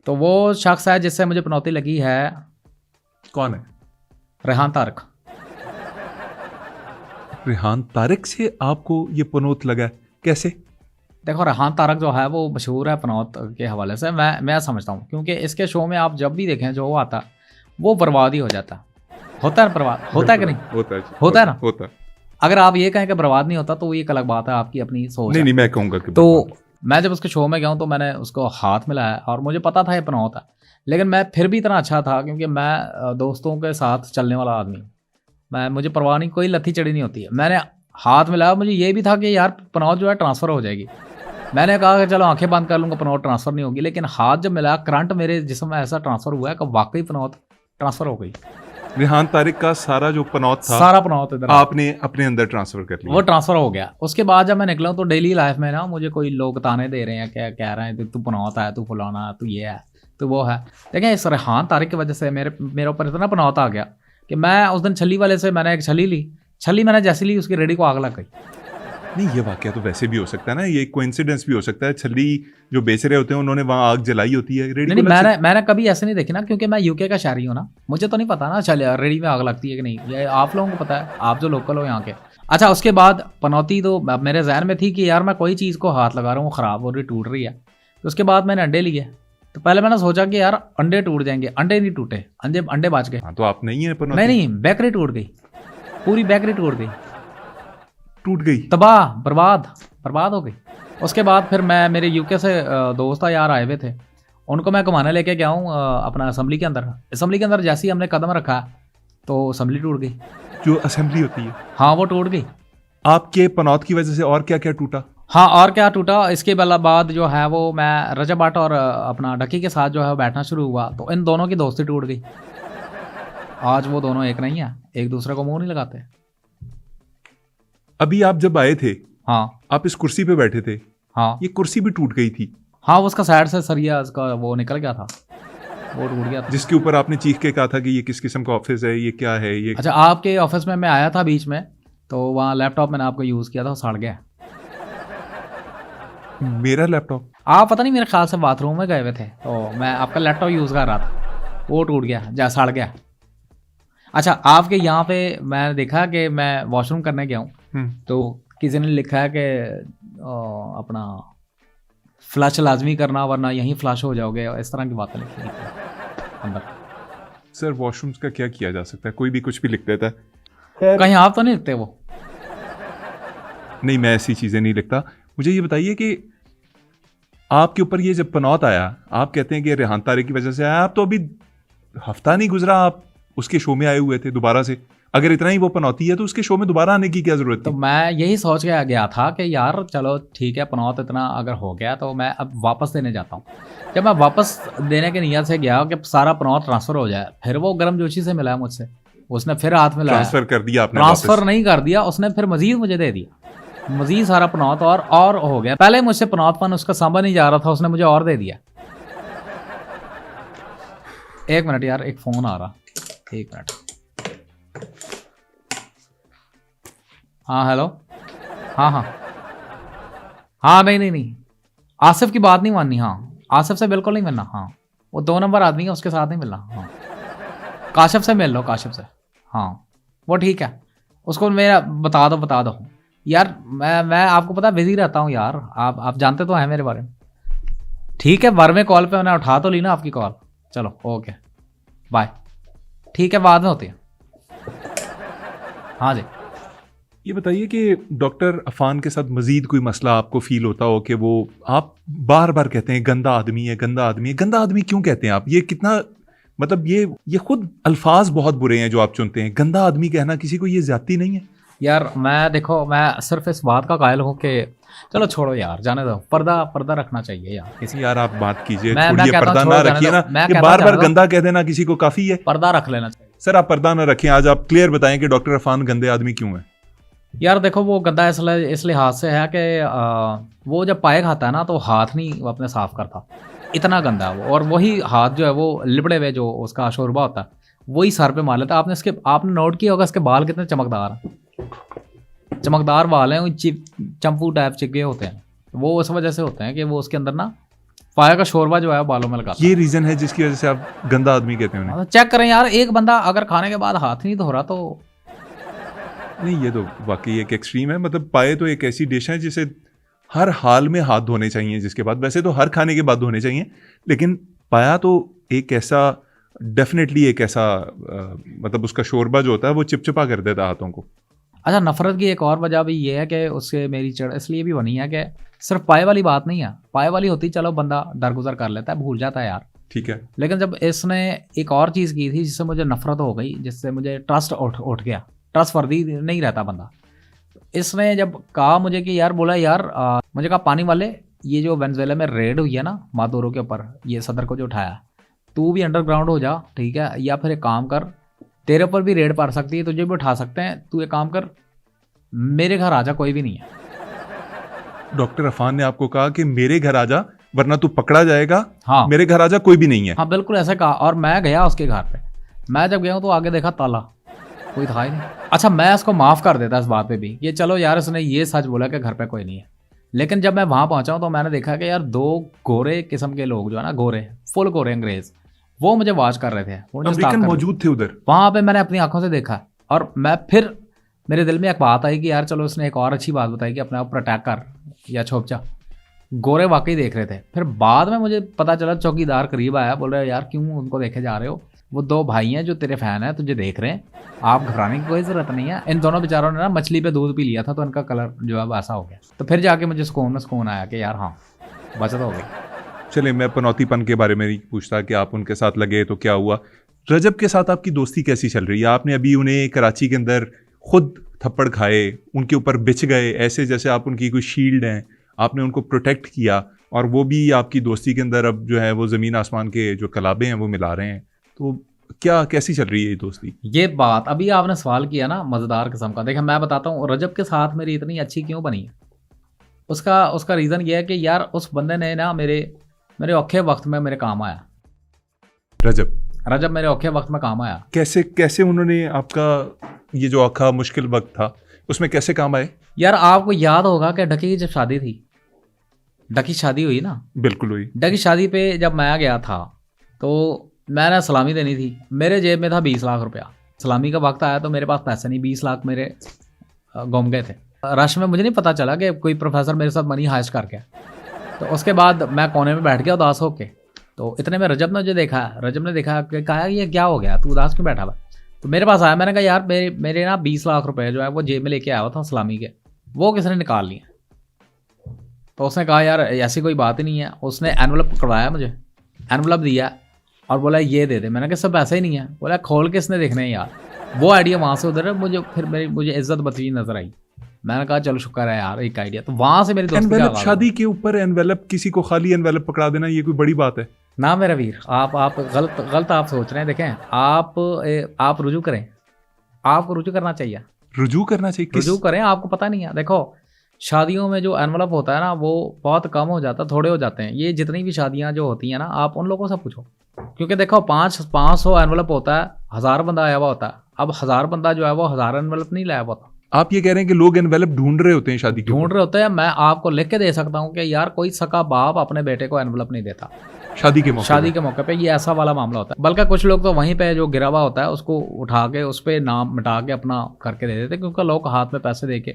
तो वो शख्स है जिससे मुझे पनौती लगी है। कौन है? रेहान तारक। रेहान तारक से आपको ये पनौत लगा, कैसे? देखो, रेहान तारक जो है वो मशहूर है पनौत के हवाले से, मैं समझता हूँ, क्योंकि इसके शो में आप जब भी देखें जो वो आता वो बर्बाद ही हो जाता है। होता है बर्बाद, होता है कि नहीं? होता है ना? होता है। अगर आप ये कहें कि बर्बाद नहीं होता तो वो एक अलग बात है, आपकी अपनी सोच। नहीं, मैं कहूँगा कि तो मैं जब उसके शो में गया हूँ तो मैंने उसको हाथ मिलाया और मुझे पता था ये पनौत है, लेकिन मैं फिर भी इतना अच्छा था क्योंकि मैं दोस्तों के साथ चलने वाला आदमी, मुझे परवाह नहीं, कोई लत्थी चढ़ी नहीं होती है। मैंने हाथ मिलाया, मुझे ये भी था कि यार पनौत जो है ट्रांसफ़र हो जाएगी। मैंने कहा कि चलो आंखें बंद कर लूँगा, पनौत ट्रांसफ़र नहीं होगी, लेकिन हाथ जब मिला, करंट मेरे जिस्म में ऐसा ट्रांसफ़र हुआ है कि वाकई पनौत ट्रांसफ़र हो गई। रेहान तारिक का सारा जो पनौत था सारा पनौत इधर आपने अपने अंदर ट्रांसफर कर लिया। वो ट्रांसफ़र हो गया। उसके बाद जब मैं निकला हूं, तो डेली लाइफ में ना मुझे कोई लोग ताने दे रहे हैं, क्या कह रहे हैं, तू पनौत है, तू फलाना है, तू ये है, तू वो है। देखें, इस रेहान तारिक की वजह से मेरे ऊपर इतना पनौत आ गया कि मैं उस दिन छली वाले से मैंने एक छली ली। छली मैंने जैसे ली, उसकी रेडी को आग लग गई। नहीं, ये वाकया तो वैसे भी हो सकता है ना, ये कोइंसिडेंस भी हो सकता है। छली जो बेच रहे होते हैं उन्होंने वहाँ आग जलाई होती है, रेडी नहीं, मैंने कभी ऐसे नहीं देखी ना, क्योंकि मैं यूके का शहरी हूँ ना, मुझे तो नहीं पता ना चल रेडी में आग लगती है कि नहीं, ये आप लोगों को पता है, आप जो लोकल हो यहाँ के। अच्छा, उसके बाद पनौती तो मेरे जहन में थी कि यार मैं कोई चीज़ को हाथ लगा रहा हूँ, ख़राब हो रही, टूट रही है। तो उसके बाद मैंने अंडे लिए। तो पहले मैंने सोचा कि यार अंडे टूट जाएंगे, अंडे नहीं टूटे, अंडे बच गए। हाँ, तो आप नहीं है पनौती? नहीं, बेकरी टूट गई, पूरी बेकरी टूट गई, टूट गई, तबाह, बर्बाद हो गई। उसके बाद फिर मैं, मेरे यूके से दोस्त यार आए हुए थे, उनको मैं घुमाने लेके गया हूँ अपना असेंबली के अंदर। जैसे ही हमने कदम रखा तो असेंबली टूट गई। जो असेंबली होती है, हाँ, वो टूट गई। आपके पनौत की वजह से और क्या क्या टूटा? हाँ, और क्या टूटा, इसके बाद जो है वो मैं रजब भट्ट और अपना डकी के साथ जो है बैठना शुरू हुआ, तो इन दोनों की दोस्ती टूट गई। आज वो दोनों एक नहीं है, एक दूसरे को मुंह नहीं लगाते। अभी आप जब आए थे, हाँ, आप इस कुर्सी पे बैठे थे, हाँ, ये कुर्सी भी टूट गई थी। हाँ, उसका साइड से सरिया उसका वो निकल गया था, वो टूट गया था। जिसके ऊपर आपने चीख के कहा था कि ये किस किस्म का ऑफिस है, ये क्या है ये। अच्छा, आपके ऑफिस में मैं आया था बीच में, तो वहाँ लैपटॉप मैंने आपको यूज़ किया था, वो सड़ गया। मेरा लैपटॉप? आप पता नहीं, मेरे ख्याल से बाथरूम में गए हुए थे, तो मैं आपका लैपटॉप यूज़ कर रहा था, वो टूट गया, सड़ गया। अच्छा, आपके यहाँ पे मैंने देखा कि मैं वॉशरूम करने गया हूँ, तो किसी ने लिखा है कि अपना फ्लश लाजमी करना वरना यहीं फ्लश हो जाओगे, इस तरह की बातें लिखी अंदर। सर, वॉशरूम्स का क्या किया जा सकता है, कोई भी कुछ भी लिख देता है। कहीं आप तो नहीं लिखते वो? नहीं, मैं ऐसी चीज़ें नहीं लिखता। मुझे ये बताइए कि आपके ऊपर ये जब पनौत आया, आप कहते हैं कि रेहान तारिक की वजह से आया, आप तो अभी हफ्ता नहीं गुजरा आप उसके शो में आए हुए थे दोबारा से। अगर इतना ही वो पनौती है तो उसके शो में दोबारा आने की क्या जरूरत थी? तो मैं यही सोच के गया था कि यार चलो ठीक है, पनौत इतना अगर हो गया तो मैं अब वापस देने जाता हूँ। जब मैं वापस देने के नियत से गया कि सारा पनौत ट्रांसफ़र हो जाए, फिर वो गर्मजोशी से मिला मुझसे, उसने फिर हाथ में ट्रांसफर कर दिया आपने? ट्रांसफ़र नहीं कर दिया उसने, फिर मजीद मुझे दे दिया, मजीद सारा पनौत और हो गया। पहले मुझसे पनौतपन उसका सांभा नहीं जा रहा था, उसने मुझे और दे दिया। एक मिनट यार, एक फ़ोन आ रहा, एक मिनट। हाँ, हेलो। हाँ, नहीं, आसिफ की बात नहीं माननी। हाँ, आसिफ से बिल्कुल नहीं मिलना। हाँ, वो 2 नंबर आदमी है, उसके साथ नहीं मिलना। हाँ, काशिफ से मिल लो, काशिफ से। हाँ, वो ठीक है, उसको मेरा बता दो यार। मैं आपको पता बिजी रहता हूँ यार, आप जानते तो हैं मेरे बारे में। ठीक है, 12वें कॉल पे मैंने उठा तो ली ना आपकी कॉल। चलो ओके, बाय। ठीक है, बाद में होती है। हाँ जी। ये बताइए कि डॉक्टर अफान के साथ मजीद कोई मसला आपको फील होता हो कि वो, आप बार बार कहते हैं गंदा आदमी है, गंदा आदमी क्यों कहते हैं आप? ये कितना, मतलब ये खुद अल्फाज बहुत बुरे हैं जो आप चुनते हैं। गंदा आदमी कहना किसी को ये ज्यादती नहीं है? यार मैं सिर्फ इस बात का कायल हूँ कि चलो छोड़ो यार, जाने दो, पर्दा रखना चाहिए यार किसी। यार आप बात कीजिए, मैं छोड़िए, पर्दा ना रखिए ना, कि बार बार गंदा कह देना किसी को काफी है। पर्दा रख लेना चाहिए। सर, आप पर्दा ना रखें, आज आप क्लियर बताएं कि डॉक्टर अफान गंदे आदमी क्यों है? यार देखो, वो गंदा इस लिहाज से है कि वो जब पाए खाता है ना तो हाथ नहीं वो अपने साफ करता, इतना गंदा है वो। और वही हाथ जो है वो लिबड़े हुए जो उसका शोरबा होता है वही सर पे मार लेता है। आपने नोट किया होगा इसके बाल कितने चमकदार बाल हैं, चंपू टाइप चिपके होते हैं। वो उस वजह से होते हैं कि वो उसके अंदर ना पाया का शोरबा जो है बालों में लगाता है। ये रीजन है जिसकी वजह से आप गंदा आदमी कहते हैं उन्हें? चेक करें यार, एक बंदा अगर खाने के बाद हाथ नहीं धो रहा तो नहीं, ये तो वाकई एक एक्सट्रीम है। मतलब पाए तो एक ऐसी डिश है जिसे हर हाल में हाथ धोने चाहिए, जिसके बाद, वैसे तो हर खाने के बाद धोने चाहिए, लेकिन पाया तो एक ऐसा, डेफिनेटली एक ऐसा मतलब उसका शोरबा जो होता है वो चिपचिपा कर देता है हाथों को। अच्छा, नफरत की एक और वजह भी ये है कि उससे मेरी चिढ़ इसलिए भी बनी है कि सिर्फ पाए वाली बात नहीं है। पाए वाली होती चलो बंदा दरगुजर कर लेता है, भूल जाता है यार, ठीक है, लेकिन जब इसने एक और चीज़ की थी जिससे मुझे नफरत हो गई, जिससे मुझे ट्रस्ट उठ गया, ट्रस्ट वर्दी नहीं रहता बंदा। इसने जब कहा मुझे कि यार, बोला यार मुझे कहा पानी वाले ये जो वेनेजुएला में रेड हुई है ना मादुरो के ऊपर, ये सदर को जो उठाया, तू भी अंडरग्राउंड हो जा, ठीक है, या फिर एक काम कर, तेरे ऊपर भी रेड पड़ सकती है, तुझे भी उठा सकते हैं, तू एक काम कर, मेरे घर आ जा, कोई भी नहीं है। डॉक्टर अफान ने आपको कहा कि मेरे घर आ जा वरना तू पकड़ा जाएगा, हाँ मेरे घर आ जा, कोई भी नहीं है। हाँ बिल्कुल ऐसा कहा। और मैं गया उसके घर पे, मैं जब गया हूँ तो आगे देखा ताला, कोई था ही नहीं। अच्छा मैं उसको माफ़ कर देता इस बात पे भी, ये चलो यार उसने ये सच बोला कि घर पे कोई नहीं है, लेकिन जब मैं वहाँ पहुँचा हूँ तो मैंने देखा कि यार 2 गोरे किस्म के लोग जो है ना, गोरे, फुल गोरे अंग्रेज, वो मुझे वॉच कर रहे थे, वो मुझे अमेरिकन मौजूद थे उधर। वहाँ पे मैंने अपनी आंखों से देखा। और मैं फिर मेरे दिल में एक बात आई कि यार चलो उसने एक और अच्छी बात बताई कि अपने आप प्रोटेक्ट कर या छोप जा। गोरे वाकई देख रहे थे। फिर बाद में मुझे पता चला, चौकीदार करीब आया, बोल रहे यार क्यों उनको देखे जा रहे हो, वो 2 भाई हैं जो तेरे फैन हैं, तुझे देख रहे हैं, आप घबराने की कोई ज़रूरत नहीं है। इन दोनों बेचारों ने ना मछली पे दूध पी लिया था तो इनका कलर जो है वैसा हो गया। तो फिर जाके मुझे सुकून आया कि यार हाँ बचत हो गई। चलिए मैं पनौतीपन के बारे में नहीं पूछता कि आप उनके साथ लगे तो क्या हुआ। रजब के साथ आपकी दोस्ती कैसी चल रही है? आपने अभी उन्हें कराची के अंदर खुद थप्पड़ खाए, उनके ऊपर बिछ गए, ऐसे जैसे आप उनकी कोई शील्ड हैं, आपने उनको प्रोटेक्ट किया, और वो भी आपकी दोस्ती के अंदर अब जो है वो ज़मीन आसमान के जो कलाबे हैं वो मिला रहे हैं। तो क्या कैसी चल रही है ये दोस्ती? ये बात अभी आपने सवाल किया ना मज़ेदार किस्म का। देखिए मैं बताता हूँ रजब के साथ मेरी इतनी अच्छी क्यों बनी है। उसका रीज़न ये है कि यार उस बंदे ने ना मेरे औखे वक्त में मेरे काम आया। रजब मेरे औखे वक्त में काम आया। कैसे उन्होंने आपका ये जो औखा मुश्किल वक्त था उसमें कैसे काम आए? यार आपको याद होगा कि डकी की जब शादी थी, डकी शादी हुई ना, बिल्कुल हुई। डकी शादी पे जब मैं गया था तो मैंने सलामी देनी थी, मेरे जेब में था 20 लाख रुपया। सलामी का वक्त आया तो मेरे पास पैसे नहीं, 20 लाख मेरे गुम गए थे। रश में मुझे नहीं पता चला कि कोई प्रोफेसर मेरे साथ मनी हाइस्ट कर गया। तो उसके बाद मैं कोने में बैठ गया उदास होके। तो इतने में रजब ने मुझे देखा, रजब ने देखा कि कहा ये क्या हो गया, तू उदास क्यों बैठा हुआ? तो मेरे पास आया, मैंने कहा यार मेरे ना 20 लाख रुपए जो है वो जेब में लेके आया हुआ था सलामी के, वो किसने निकाल लिए? तो उसने कहा यार ऐसी कोई बात ही नहीं है। उसने एनवलप पकड़वाया, मुझे एनवलप दिया और बोला ये दे दे। मैंने कहा सब ऐसा ही नहीं है। बोला खोल के इसने देखने यार। वो आइडिया वहाँ से उधर मुझे इज्जत बची नजर आई। मैंने कहा चलो शुक्र है यार एक आइडिया। तो वहाँ से मेरी दोस्ती का आगाज़। शादी के ऊपर एनवेलप, किसी को खाली एनवेलप पकड़ा देना ये कोई बड़ी बात है? ना मेरा वीर, आप गलत आप सोच रहे हैं। देखें आप रुजू करें, आपको रुजू करना चाहिए। रुजू करना चाहिए? रुजू करें, आपको पता नहीं है। देखो शादियों में जो एनवलप होता है ना वो बहुत कम हो जाता है, थोड़े हो जाते हैं। ये जितनी भी शादियां जो होती हैं ना, आप उन लोगों से पूछो, क्योंकि देखो 500 एनवलप होता है, 1000 बंदा आया हुआ होता है। अब 1000 बंदा जो है वो 1000 एनवलप नहीं लाया हुआ होता। आप ये कह रहे हैं कि लोग एनवेलप ढूंढ रहे होते हैं शादी के? ढूंढ रहे होते हैं। मैं आपको लिख के दे सकता हूँ कि यार कोई सका बाप अपने बेटे को एनवलप नहीं देता शादी के मौके पे। ये ऐसा वाला मामला होता है। बल्कि कुछ लोग तो वहीं पे जो गिरा हुआ होता है उसको उठा के उस पर नाम मिटा के अपना करके दे देते, क्योंकि लोग हाथ में पैसे दे के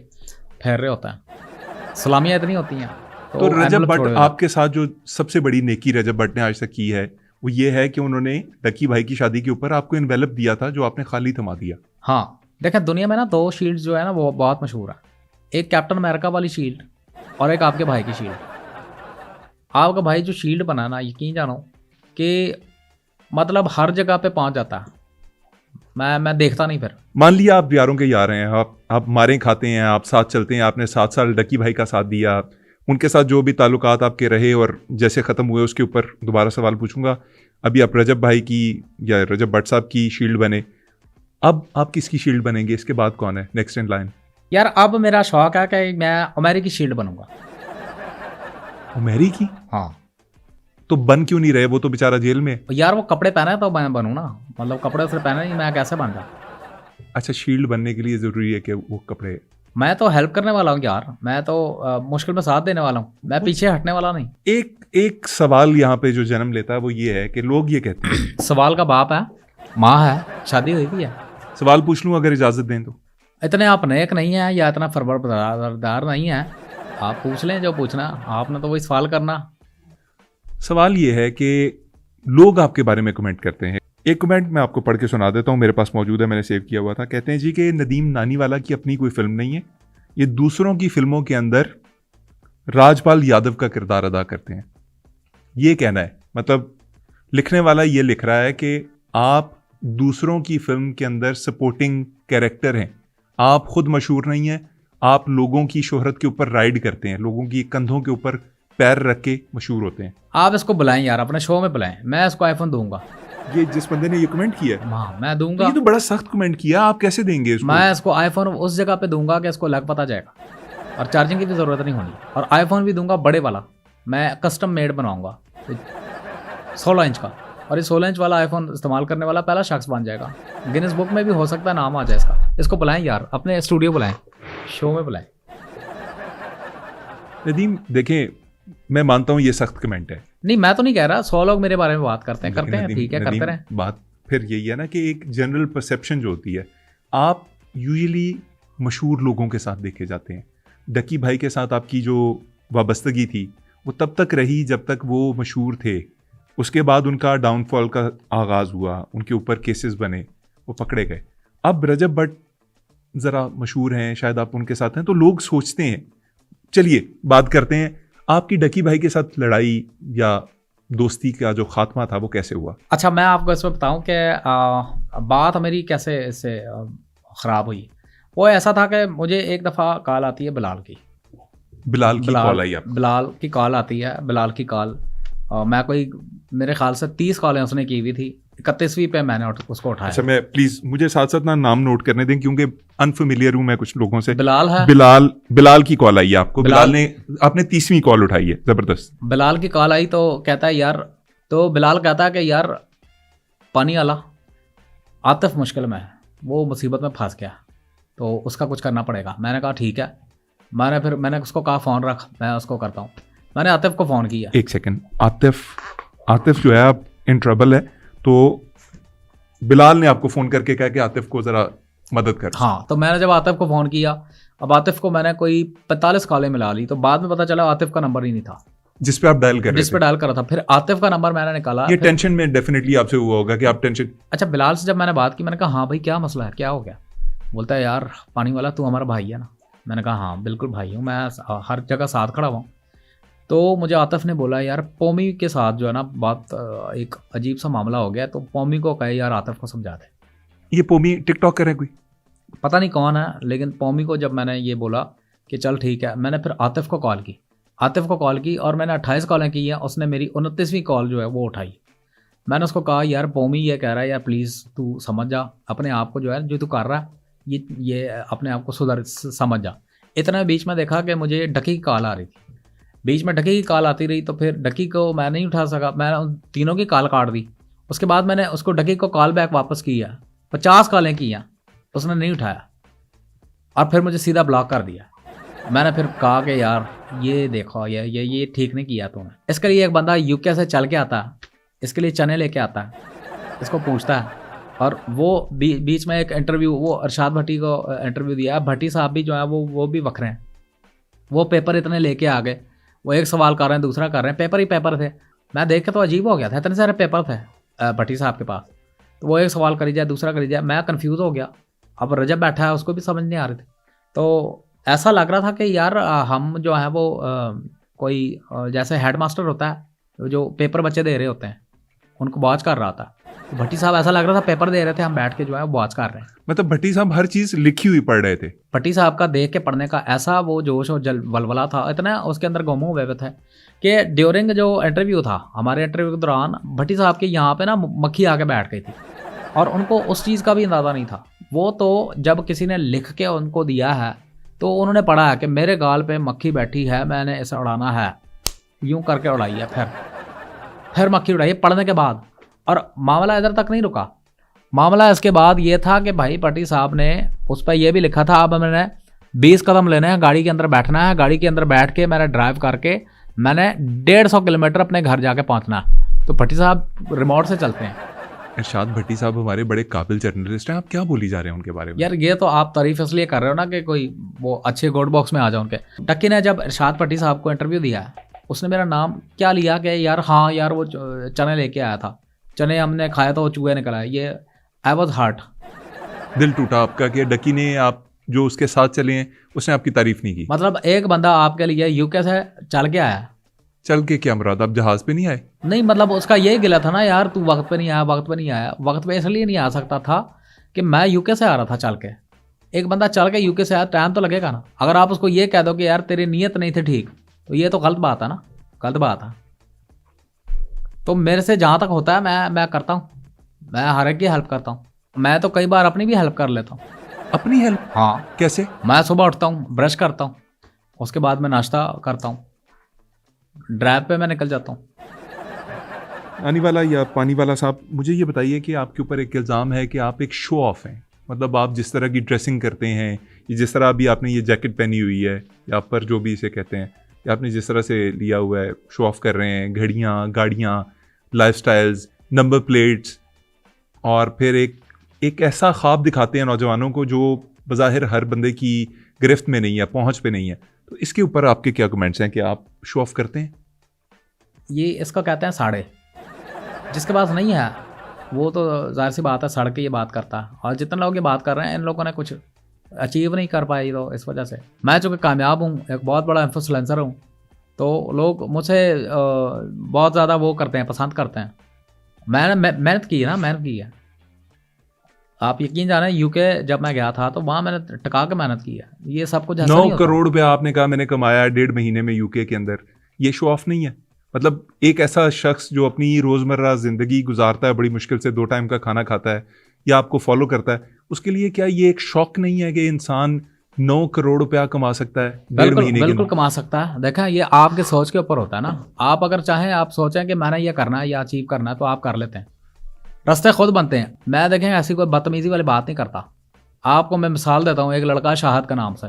फेर रहे होते हैं। सलामियाँ इतनी होती हैं। तो रजब भट्ट आपके साथ जो सबसे बड़ी नेकी रजब भट्ट ने आज तक की है वो ये है कि उन्होंने डकी भाई की शादी के ऊपर आपको एनवेलप दिया था जो आपने खाली थमा दिया। हाँ देखा, दुनिया में ना 2 शील्ड जो है ना वो बहुत मशहूर है। एक कैप्टन अमेरिका वाली शील्ड और एक आपके भाई की शील्ड। आपका भाई जो शील्ड बना ना, यकीन जानो कि मतलब हर जगह पे पहुंच जाता है। मैं देखता नहीं। फिर मान लिया आप यारों के यार हैं, आप मारें खाते हैं, आप साथ चलते हैं, आपने 7 साल डकी भाई का साथ दिया, उनके साथ जो भी ताल्लुकात आपके रहे और जैसे ख़त्म हुए उसके ऊपर दोबारा सवाल पूछूंगा। अभी आप रजब भाई की या रजब भट्ट साहब की शील्ड बने, अब आप किसकी शील्ड बनेंगे? इसके बाद कौन है नेक्स्ट इन लाइन? यार अब मेरा शौक है कि मैं उमैरी की शील्ड बनूंगा। उमैरी की? हाँ। तो बन क्यों नहीं रहे? वो तो बेचारा जेल में। यार वो कपड़े पहना है तो मैं बनूँ ना, मतलब कपड़े उसने पहने नहीं, मैं कैसे बन रहा? अच्छा, शील्ड बनने के लिए ज़रूरी है कि वो कपड़े? मैं तो हेल्प करने वाला हूँ यार, मैं तो मुश्किल में साथ देने वाला हूँ, मैं पीछे हटने वाला नहीं। एक सवाल यहाँ पे जो जन्म लेता है वो ये है कि लोग ये कहते हैं सवाल का बाप है, माँ है, शादी हुई भी है। सवाल पूछ लूँ अगर इजाज़त दें तो? इतने आप नेक नहीं हैं या इतना फरबरदार नहीं है, आप पूछ लें जो पूछना। आपने तो वही सवाल करना। सवाल ये है कि लोग आपके बारे में कमेंट करते हैं। एक कमेंट मैं आपको पढ़ के सुना देता हूँ, मेरे पास मौजूद है, मैंने सेव किया हुआ था। कहते हैं जी कि नदीम नानीवाला की अपनी कोई फिल्म नहीं है, ये दूसरों की फिल्मों के अंदर राजपाल यादव का किरदार अदा करते हैं। ये कहना है, मतलब लिखने वाला ये लिख रहा है कि आप दूसरों की फिल्म के अंदर सपोर्टिंग कैरेक्टर हैं, आप खुद मशहूर नहीं हैं, आप लोगों की शोहरत के ऊपर राइड करते हैं, लोगों की कंधों के ऊपर पैर रख के मशहूर होते हैं। आप इसको बुलाएं यार, अपने शो में बुलाएं, मैं इसको आईफोन दूंगा। ये जिस बंदे ने ये कमेंट किया है, हाँ मैं तो दूंगा। ये तो बड़ा सख्त कमेंट किया, आप कैसे देंगे इसको? मैं इसको आईफोन उस जगह पे दूंगा कि इसको लग पता जाएगा, और चार्जिंग की भी ज़रूरत नहीं होनी। और आईफोन भी दूंगा बड़े वाला, मैं कस्टम मेड बनाऊंगा 16 इंच का, और ये 16 इंच वाला आईफोन इस्तेमाल करने वाला पहला शख्स बन जाएगा। गिनीज बुक में भी हो सकता है नाम आ जाए इसका। इसको बुलाएं यार, अपने स्टूडियो बुलाएं, शो में बुलाएं। नदीम देखें, मैं मानता हूँ ये सख्त कमेंट है। नहीं मैं तो नहीं कह रहा, 100 लोग मेरे बारे में बात करते हैं, करते हैं, नदीम, ठीक है, करते नदीम, रहें। बात फिर यही है ना कि एक जनरल परसेप्शन जो होती है, आप यूजुअली मशहूर लोगों के साथ देखे जाते हैं। डकी भाई के साथ आपकी जो वाबस्तगी थी वो तब तक रही जब तक वो मशहूर थे। उसके बाद उनका डाउनफॉल का आगाज़ हुआ, उनके ऊपर केसेस बने, वो पकड़े गए। अब रजब भट्ट ज़रा मशहूर हैं, शायद आप उनके साथ हैं, तो लोग सोचते हैं। चलिए बात करते हैं, आपकी डकी भाई के साथ लड़ाई या दोस्ती का जो खात्मा था वो कैसे हुआ? अच्छा मैं आपको इसमें बताऊं कि बात मेरी कैसे इससे ख़राब हुई। वो ऐसा था कि मुझे एक दफ़ा कॉल आती है बिलाल की। बिलाल की कॉल आई आपको? बिलाल की कॉल आती है, बिलाल की कॉल। मैं कोई मेरे ख्याल से 30 कॉलें उसने की हुई थी, 31वीं पे मैंने उसको उठाया। अच्छा, मैं प्लीज मुझे साथ साथ ना नाम नोट करने दें क्योंकि अनफेमिलियर हूं मैं कुछ लोगों से। बिलाल है, बिलाल की कॉल आई है आपको? बिलाल ने आपने 30वीं कॉल उठाई है, जबरदस्त। बिलाल की कॉल आई तो कहता है यार, तो बिलाल कहता है कि यार पानी वाला आतिफ मुश्किल में है, वो मुसीबत में फंस गया, तो उसका कुछ करना पड़ेगा। मैंने कहा ठीक है। मैंने उसको कहा फ़ोन रख, मैं उसको करता हूँ। मैंने आतिफ को फ़ोन किया। एक सेकंड, आतिफ जो है आप इन ट्रबल है, तो बिलाल ने आपको फ़ोन करके कहा कि आतिफ को ज़रा मदद कर। हाँ, तो मैंने जब आतिफ को फ़ोन किया, अब आतिफ को मैंने कोई 45 कॉलें मिला ली, तो बाद में पता चला आतिफ का नंबर ही नहीं था जिस पे आप डायल कर रहे थे। जिस पे डायल करा था। फिर आतिफ का नंबर मैंने निकाला। ये टेंशन में डेफिनेटली आपसे हुआ होगा कि आप टेंशन। अच्छा, बिलाल से जब मैंने बात की, मैंने कहा हाँ भाई क्या मसला है, क्या हो गया? बोलता है यार पानी वाला तू हमारा भाई है ना। मैंने कहा हाँ बिल्कुल भाई हूँ, मैं हर जगह साथ खड़ा हुआ हूँ। तो मुझे आतिफ ने बोला यार पौमी के साथ जो है ना बात एक अजीब सा मामला हो गया, तो पौमी को कहे यार आतिफ को समझा दे। ये पौमी टिकटॉक कर है कोई? पता नहीं कौन है, लेकिन पौमी को जब मैंने ये बोला कि चल ठीक है, मैंने फिर आतिफ को कॉल की और मैंने 28 कॉलें की हैं। उसने मेरी 29वीं कॉल जो है वो उठाई। मैंने उसको कहा यार पौमी ये कह रहा है यार प्लीज़ तू समझ जा अपने आप को, जो है जो तू कर रहा है ये अपने आप को सुधर समझ जा। इतना बीच में देखा कि मुझे डकी की कॉल आ रही थी, बीच में डकी की कॉल आती रही, तो फिर डकी को मैं नहीं उठा सका, मैंने उन तीनों की कॉल काट दी। उसके बाद मैंने उसको डकी को कॉल बैक वापस किया, 50 कॉलें की हैं, उसने नहीं उठाया और फिर मुझे सीधा ब्लॉक कर दिया। मैंने फिर कहा कि यार ये देखो ये ठीक नहीं किया तूने। इसके लिए एक बंदा यूके से चल के आता है, इसके लिए चने लेके आता है, इसको पूछता है। और वो बीच में एक इंटरव्यू, वो अरशाद भट्टी को इंटरव्यू दिया। भट्टी साहब भी जो है वो भी वखरे हैं, वो पेपर इतने लेके आ गए, वो एक सवाल कर रहे हैं दूसरा कर रहे हैं, पेपर ही पेपर थे। मैं देख के तो अजीब हो गया था, इतने सारे पेपर थे भट्टी साहब के पास, तो वो एक सवाल करी जाए दूसरा करी जाए, मैं कन्फ्यूज़ हो गया। अब रजब बैठा है, उसको भी समझ नहीं आ रही थी। तो ऐसा लग रहा था कि यार हम जो है वो कोई जैसे हेड मास्टर होता है जो पेपर बच्चे दे रहे होते हैं उनको वॉच कर रहा था, तो भट्टी साहब ऐसा लग रहा था पेपर दे रहे थे, हम बैठ के जो है वॉच कर रहे हैं। मतलब भट्टी साहब हर चीज़ लिखी हुई पढ़ रहे थे? भट्टी साहब का देख के पढ़ने का ऐसा वो जोश और वलवला था, इतना उसके अंदर गुम हुए थे कि ड्यूरिंग जो इंटरव्यू था, हमारे इंटरव्यू के दौरान भट्टी साहब के यहाँ पे ना मक्खी आके बैठ गई थी और उनको उस चीज़ का भी अंदाज़ा नहीं था। वो तो जब किसी ने लिख के उनको दिया है तो उन्होंने पढ़ा है कि मेरे गाल पे मक्खी बैठी है, मैंने इसे उड़ाना है, यूं करके उड़ाई है, फिर मक्खी उड़ाई पढ़ने के बाद। और मामला इधर तक नहीं रुका, मामला इसके बाद ये था कि भाई भट्टी साहब ने उस पर यह भी लिखा था अब मैंने 20 कदम लेने हैं, गाड़ी के अंदर बैठना है, गाड़ी के अंदर बैठ के मैंने ड्राइव करके मैंने 150 किलोमीटर अपने घर जाके पहुंचना है। तो भट्टी साहब रिमोट से चलते हैं। इरशाद भट्टी साहब हमारे बड़े काबिल जर्नलिस्ट हैं, आप क्या बोली जा रहे हैं उनके बारे में? यार ये तो आप तारीफ इसलिए कर रहे हो ना कि कोई वो अच्छे गोड बॉक्स में आ जाए उनके। टक्की ने जब इरशाद भट्टी साहब को इंटरव्यू दिया है, उसने मेरा नाम क्या लिया कि यार हाँ यार वो चने लेके आया था, चने हमने खाया तो वो चूहे निकला है, ये आई वॉज हार्ट। दिल टूटा आपका कि डकी ने, आप जो उसके साथ चले हैं उसने आपकी तारीफ नहीं की? मतलब एक बंदा आपके लिए यूके से चल के आया, चल के क्या मुराद, आप जहाज पे नहीं आए? नहीं मतलब उसका यही गिला था ना यार तू वक्त पे नहीं आया, वक्त पे नहीं आया। वक्त पे इसलिए नहीं आ सकता था कि मैं यूके से आ रहा था चल के। एक बंदा चल के यूके से आया, टाइम तो लगेगा ना। अगर आप उसको ये कह दो कि यार तेरी नीयत नहीं थी ठीक, तो ये तो गलत बात है ना। गलत बात है। तो मेरे से जहाँ तक होता है मैं करता हूँ, मैं हर एक की हेल्प करता हूँ। मैं तो कई बार अपनी भी हेल्प कर लेता हूँ। अपनी हेल्प? हाँ, कैसे? मैं सुबह उठता हूँ, ब्रश करता हूँ, उसके बाद मैं नाश्ता करता हूँ, ड्राइव पे मैं निकल जाता हूँ। आनी वाला या पानी वाला साहब, मुझे ये बताइए कि आपके ऊपर एक इल्ज़ाम है कि आप एक शो ऑफ हैं। मतलब आप जिस तरह की ड्रेसिंग करते हैं, ये जिस तरह अभी आपने ये जैकेट पहनी हुई है या पर जो भी इसे कहते हैं, या आपने जिस तरह से लिया हुआ है, शो ऑफ कर रहे हैं, घड़ियाँ, गाड़ियाँ, लाइफस्टाइल्स, नंबर प्लेट्स, और फिर एक ऐसा ख्वाब दिखाते हैं नौजवानों को जो बज़ाहिर हर बंदे की गिरफ्त में नहीं है, पहुँच पे नहीं है। तो इसके ऊपर आपके क्या कमेंट्स हैं कि आप शो ऑफ करते हैं? ये इसको कहते हैं साड़े। जिसके पास नहीं है वो तो जाहिर सी बात है सड़ के ये बात करता है, और जितने लोग ये बात कर रहे हैं इन लोगों ने कुछ अचीव नहीं कर पाई। तो इस वजह से मैं चूँकि कामयाब हूँ, एक बहुत बड़ा इन्फ्लुएंसर हूँ, तो लोग मुझसे बहुत ज़्यादा वो करते हैं, पसंद करते हैं। मैंने मेहनत की है ना, मेहनत की है। आप यकीन जाने यूके जब मैं गया था तो वहाँ मैंने टिका के मेहनत की है। ये सब कुछ ऐसा 9 नहीं होता। करोड़ रुपया आपने कहा मैंने कमाया 1.5 महीने में यूके के अंदर। ये शो ऑफ नहीं है? मतलब एक ऐसा शख्स जो अपनी रोज़मर्रा ज़िंदगी गुजारता है, बड़ी मुश्किल से 2 टाइम का खाना खाता है या आपको फॉलो करता है, उसके लिए क्या ये एक शौक नहीं है कि इंसान 9 करोड़ रुपया कमा सकता है 1.5 बिल्कुल महीने के बिल्कुल अंदर? कमा सकता है। देखें ये आपके सोच के ऊपर होता है ना। आप अगर चाहें, आप सोचें कि मैंने ये करना है या अचीव करना है, तो आप कर लेते हैं। रास्ते खुद बनते हैं। मैं देखें ऐसी कोई बदतमीजी वाली बात नहीं करता। आपको मैं मिसाल देता हूँ, एक लड़का शाहद का नाम से,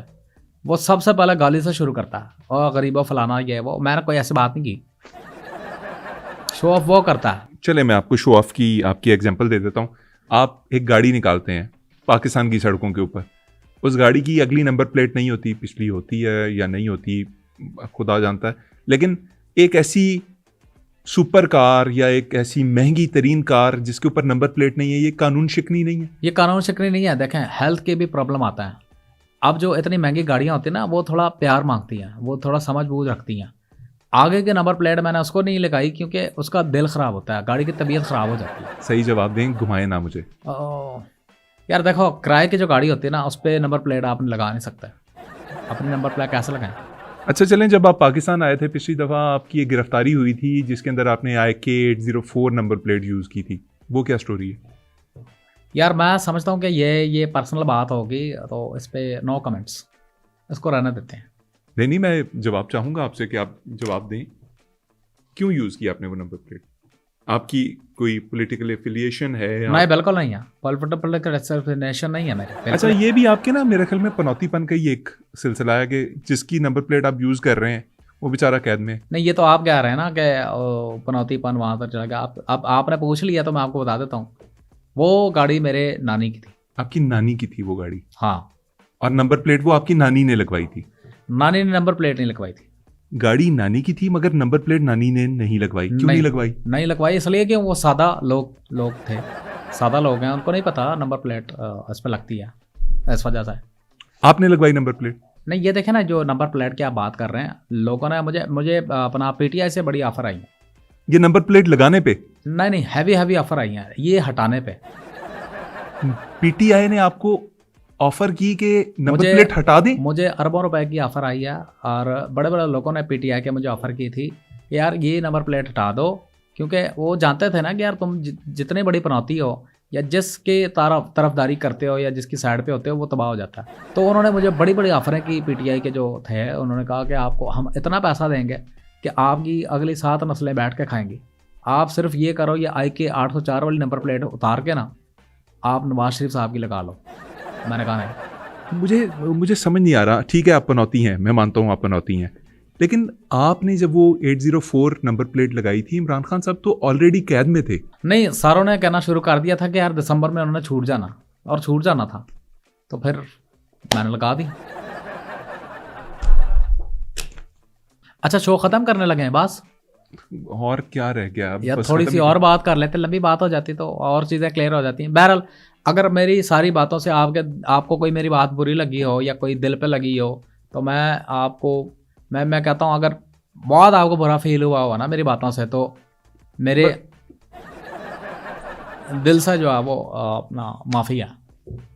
वो सबसे पहले गाली से शुरू करता है, और गरीबो फलाना ये वो। मैंने कोई ऐसी बात नहीं की। शो ऑफ वो करता है। चले मैं आपको शो ऑफ की आपकी एग्जांपल दे देता हूँ। आप एक गाड़ी निकालते हैं पाकिस्तान की सड़कों के ऊपर, उस गाड़ी की अगली नंबर प्लेट नहीं होती, पिछली होती है या नहीं होती, खुदा जानता है, लेकिन एक ऐसी सुपर कार या एक ऐसी महंगी तरीन कार जिसके ऊपर नंबर प्लेट नहीं है, ये कानून शिकनी नहीं है? ये कानून शिकनी नहीं है। देखें हेल्थ के भी प्रॉब्लम आता है। अब जो इतनी महंगी गाड़ियाँ होती हैं ना, वो थोड़ा प्यार मांगती हैं, वो थोड़ा समझ बूझ रखती हैं। आगे के नंबर प्लेट मैंने उसको नहीं लगाई क्योंकि उसका दिल ख़राब होता है, गाड़ी की तबीयत ख़राब हो जाती है। सही जवाब दें, घुमाए ना मुझे। यार देखो, किराए की जो गाड़ी होती है ना, उस पर नंबर प्लेट आप लगा नहीं सकते। अपनी नंबर प्लेट कैसे लगाएं? अच्छा चलें, जब आप पाकिस्तान आए थे पिछली दफ़ा, आपकी एक गिरफ्तारी हुई थी जिसके अंदर आपने IK 804 नंबर प्लेट यूज़ की थी, वो क्या स्टोरी है? यार मैं समझता हूँ कि ये पर्सनल बात होगी, तो इस पर नो कमेंट्स, इसको रहने देते हैं। नहीं, मैं जवाब चाहूँगा आपसे कि आप जवाब दें, क्यों यूज़ किया आपने वो नंबर प्लेट? आपकी कोई पॉलिटिकल एफिलिएशन है? नहीं बिल्कुल नहीं है, पॉलिटिकल एसोसिएशन नहीं है मेरे। अच्छा, ये भी आपके ना मेरे ख्याल में पनौतीपन का ही एक सिलसिला है कि जिसकी नंबर प्लेट आप यूज़ कर रहे हैं वो बेचारा कैद में। नहीं, ये तो आप कह रहे हैं ना कि पनौतीपन वहाँ तक चला गया। अब आपने पूछ लिया तो मैं आपको बता देता हूँ। वो गाड़ी मेरे नानी की थी। आपकी नानी की थी वो गाड़ी? हाँ। और नंबर प्लेट वो आपकी नानी ने लगवाई थी? नानी ने नंबर प्लेट नहीं लगवाई थी। गाड़ी नानी की थी मगर नंबर प्लेट नानी ने नहीं लगवाई, क्यों नहीं लगवाई? नहीं लगवाई इसलिए कि वो सादा लोग थे, सादा लोग हैं, उनको नहीं पता नंबर प्लेट इस पर लगती है, इस वजह से। आपने लगवाई नंबर प्लेट? नहीं, ये देखें ना, जो नंबर प्लेट की आप बात कर रहे हैं, लोगों ने मुझे अपना PTI से बड़ी ऑफर आई है। ये नंबर प्लेट लगाने पे? नहीं, हैवी ऑफर आई है ये हटाने पे। PTI ने आपको ऑफर की कि नंबर प्लेट हटा दें? मुझे अरबों रुपए की ऑफर आई है, और बड़े बड़े लोगों ने PTI के मुझे ऑफर की थी कि यार ये नंबर प्लेट हटा दो, क्योंकि वो जानते थे ना कि यार तुम जितनी बड़ी पनौती हो या जिसके तरफदारी करते हो या जिसकी साइड पे होते हो, वो तबाह हो जाता है। तो उन्होंने मुझे बड़ी बड़ी ऑफरें की PTI के जो थे। उन्होंने कहा कि आपको हम इतना पैसा देंगे कि आपकी अगली 7 नस्लें बैठ के खाएंगी। आप सिर्फ ये करो, ये IK 804 वाली नंबर प्लेट उतार के ना आप नवाज शरीफ साहब की लगा लो। मैंने कहा नहीं। मुझे समझ नहीं आ रहा। ठीक है, आप पनौती हैं, मैं मानता हूँ आप पनौती हैं, लेकिन आपने जब वो 804 नंबर प्लेट लगाई थी, इमरान खान साहब तो ऑलरेडी कैद में थे। नहीं, सारों ने कहना शुरू कर दिया था कि यार दिसंबर में उन्होंने छूट जाना था, तो फिर मैंने लगा दी। अच्छा, शो खत्म करने लगे हैं बस? और क्या रह गया अब? यार थोड़ी सी और बात कर लेते, लंबी बात हो जाती तो और चीज़ें क्लियर हो जाती हैं। बहरहाल, अगर मेरी सारी बातों से आपको कोई मेरी बात बुरी लगी हो या कोई दिल पे लगी हो, तो मैं कहता हूँ, अगर बहुत आपको बुरा फील हुआ हो ना मेरी बातों से, तो मेरे दिल से जो है वो अपना माफ़ी है,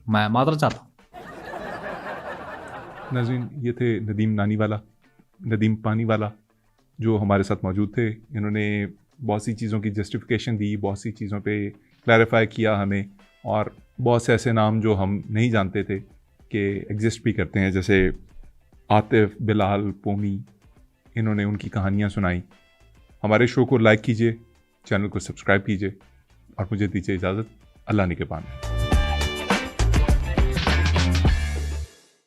मैं माफ़ी चाहता हूँ। नाज़रीन, ये थे नदीम नानी वाला, नदीम पानी वाला, जो हमारे साथ मौजूद थे। इन्होंने बहुत सी चीज़ों की जस्टिफिकेशन दी, बहुत सी चीज़ों पे क्लैरिफाई किया हमें, और बहुत से ऐसे नाम जो हम नहीं जानते थे कि एग्जिस्ट भी करते हैं, जैसे आतिफ, बिलाल, पोमी, इन्होंने उनकी कहानियाँ सुनाई। हमारे शो को लाइक कीजिए, चैनल को सब्सक्राइब कीजिए और मुझे दीजिए इजाज़त। अल्लाह निगहबान।